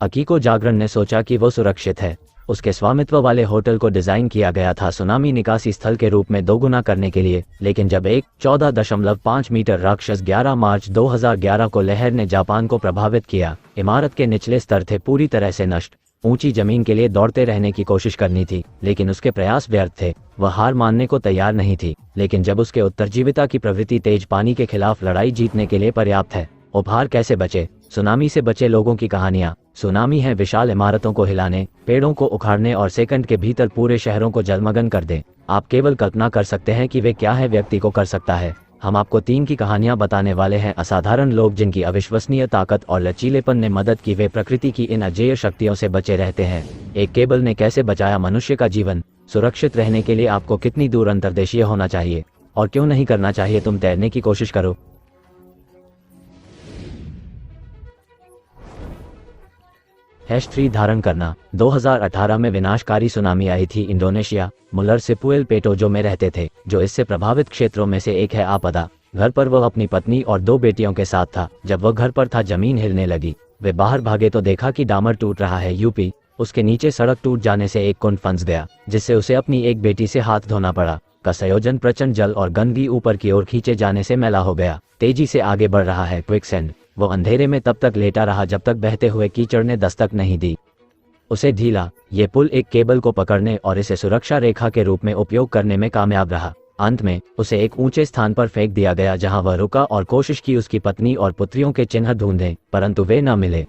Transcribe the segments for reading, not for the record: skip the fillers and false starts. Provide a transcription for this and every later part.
अकीको जागरण ने सोचा कि वो सुरक्षित है। उसके स्वामित्व वाले होटल को डिजाइन किया गया था सुनामी निकासी स्थल के रूप में दोगुना करने के लिए, लेकिन जब एक 14.5 मीटर राक्षस 11 मार्च 2011 को लहर ने जापान को प्रभावित किया, इमारत के निचले स्तर थे पूरी तरह से नष्ट। ऊंची जमीन के लिए दौड़ते रहने की कोशिश करनी थी, लेकिन उसके प्रयास व्यर्थ थे। वह हार मानने को तैयार नहीं थी, लेकिन जब उसके उत्तरजीविता की प्रवृत्ति तेज पानी के खिलाफ लड़ाई जीतने के लिए पर्याप्त है। उपहार कैसे बचे? सुनामी से बचे लोगों की कहानियां। सुनामी है विशाल इमारतों को हिलाने, पेड़ों को उखाड़ने और सेकंड के भीतर पूरे शहरों को जलमग्न कर दे। आप केवल कल्पना कर सकते हैं कि वे क्या है व्यक्ति को कर सकता है। हम आपको 3 की कहानियां बताने वाले हैं, असाधारण लोग जिनकी अविश्वसनीय ताकत और लचीलेपन ने मदद की वे प्रकृति की इन अजेय शक्तियों से बचे रहते हैं। एक केबल ने कैसे बचाया मनुष्य का जीवन? सुरक्षित रहने के लिए आपको कितनी दूर अंतर्देशीय होना चाहिए और क्यों नहीं करना चाहिए तुम तैरने की कोशिश करो। #3 धारण करना। 2018 में विनाशकारी सुनामी आई थी इंडोनेशिया, मुलर सिपुएल पेटोजो में रहते थे, जो इससे प्रभावित क्षेत्रों में से एक है। आपदा घर पर वह अपनी पत्नी और 2 बेटियों के साथ था। जब वह घर पर था जमीन हिलने लगी। वे बाहर भागे तो देखा कि डामर टूट रहा है। यूपी उसके नीचे सड़क टूट जाने से एक कुंड फंस गया, जिससे उसे अपनी एक बेटी से हाथ धोना पड़ा। का संयोजन प्रचंड जल और गंदगी ऊपर की ओर खींचे जाने से मैला हो गया, तेजी से आगे बढ़ रहा है। क्विकसैंड। वो अंधेरे में तब तक लेटा रहा जब तक बहते हुए कीचड़ ने दस्तक नहीं दी। उसे ढीला ये पुल एक केबल को पकड़ने और इसे सुरक्षा रेखा के रूप में उपयोग करने में कामयाब रहा। अंत में उसे एक ऊंचे स्थान पर फेंक दिया गया जहां वह रुका और कोशिश की उसकी पत्नी और पुत्रियों के चिन्ह ढूंढें, परंतु वे न मिले।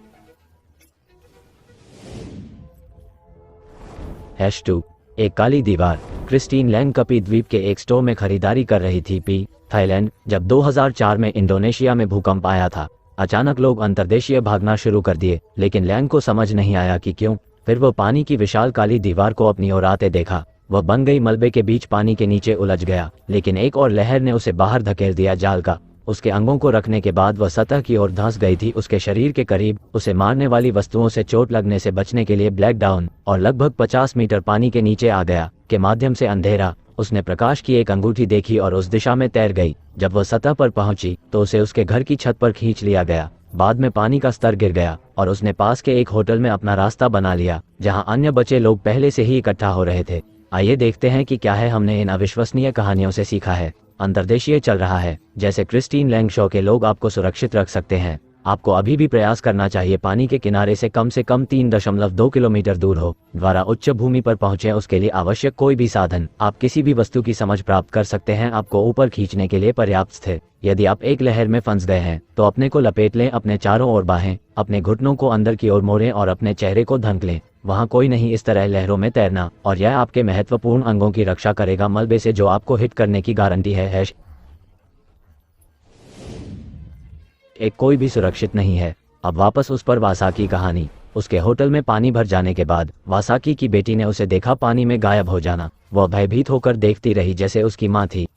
#2 एक काली दीवार। क्रिस्टीन लैंग कपी द्वीप के एक स्टोर में खरीदारी कर रही थी, थाईलैंड, जब 2004 में इंडोनेशिया में भूकंप आया था। अचानक लोग अंतर्देशीय भागना शुरू कर दिए, लेकिन लैंग को समझ नहीं आया कि क्यों। फिर वह पानी की विशाल काली दीवार को अपनी ओर आते देखा। वह बन गई मलबे के बीच पानी के नीचे उलझ गया, लेकिन एक और लहर ने उसे बाहर धकेल दिया जाल का। उसके अंगों को रखने के बाद वह सतह की ओर धंस गई थी। उसके शरीर के करीब उसे मारने वाली वस्तुओं से चोट लगने से बचने के लिए ब्लैक डाउन और लगभग 50 मीटर पानी के नीचे आ गया के माध्यम से अंधेरा। उसने प्रकाश की एक अंगूठी देखी और उस दिशा में तैर गई। जब वह सतह पर पहुंची तो उसे उसके घर की छत पर खींच लिया गया। बाद में पानी का स्तर गिर गया और उसने पास के एक होटल में अपना रास्ता बना लिया, जहां अन्य बचे लोग पहले से ही इकट्ठा हो रहे थे। आइए देखते हैं कि क्या है हमने इन अविश्वसनीय कहानियों से सीखा है। अंतर्देशीय चल रहा है। जैसे क्रिस्टीन लैंग शो के लोग आपको सुरक्षित रख सकते हैं, आपको अभी भी प्रयास करना चाहिए पानी के किनारे से कम 3.2 किलोमीटर दूर हो। द्वारा उच्च भूमि पर पहुंचे उसके लिए आवश्यक कोई भी साधन। आप किसी भी वस्तु की समझ प्राप्त कर सकते हैं आपको ऊपर खींचने के लिए पर्याप्त थे। यदि आप एक लहर में फंस गए हैं तो अपने को लपेट लें, अपने चारों ओर बाहें, अपने घुटनों को अंदर की ओर मोड़ें और अपने चेहरे को ढक लें। वहां कोई नहीं इस तरह लहरों में तैरना, और यह आपके महत्वपूर्ण अंगों की रक्षा करेगा मलबे से जो आपको हिट करने की गारंटी है। एक कोई भी सुरक्षित नहीं है। अब वापस उस पर वासाकी कहानी। उसके होटल में पानी भर जाने के बाद वासाकी की बेटी ने उसे देखा पानी में गायब हो जाना। वह भयभीत होकर देखती रही जैसे उसकी मां थी।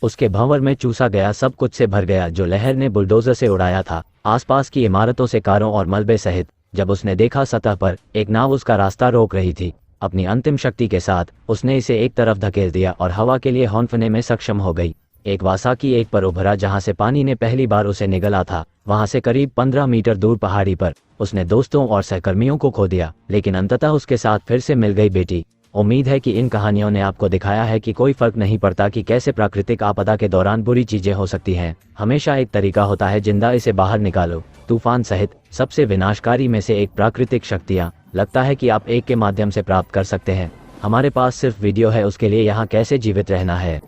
उसके भंवर में चूसा गया सब कुछ से भर गया जो लहर ने बुलडोजर से उड़ाया था, आसपास की इमारतों से, कारों और मलबे सहित। जब उसने देखा सतह पर एक नाव उसका रास्ता रोक रही थी, अपनी अंतिम शक्ति के साथ उसने इसे एक तरफ धकेल दिया और हवा के लिए हौंफने में सक्षम हो गई। एक वासाकी एक पर उभरा जहां से पानी ने पहली बार उसे निगला था। वहां से करीब 15 मीटर दूर पहाड़ी पर उसने दोस्तों और सहकर्मियों को खो दिया, लेकिन अंततः उसके साथ फिर से मिल गई बेटी। उम्मीद है कि इन कहानियों ने आपको दिखाया है कि कोई फर्क नहीं पड़ता कि कैसे प्राकृतिक आपदा के दौरान बुरी चीजें हो सकती हैं, हमेशा एक तरीका होता है जिंदा इसे बाहर निकालो। तूफान सहित सबसे विनाशकारी में से एक प्राकृतिक शक्तियाँ लगता है कि आप एक के माध्यम से प्राप्त कर सकते हैं। हमारे पास सिर्फ वीडियो है उसके लिए यहाँ कैसे जीवित रहना है।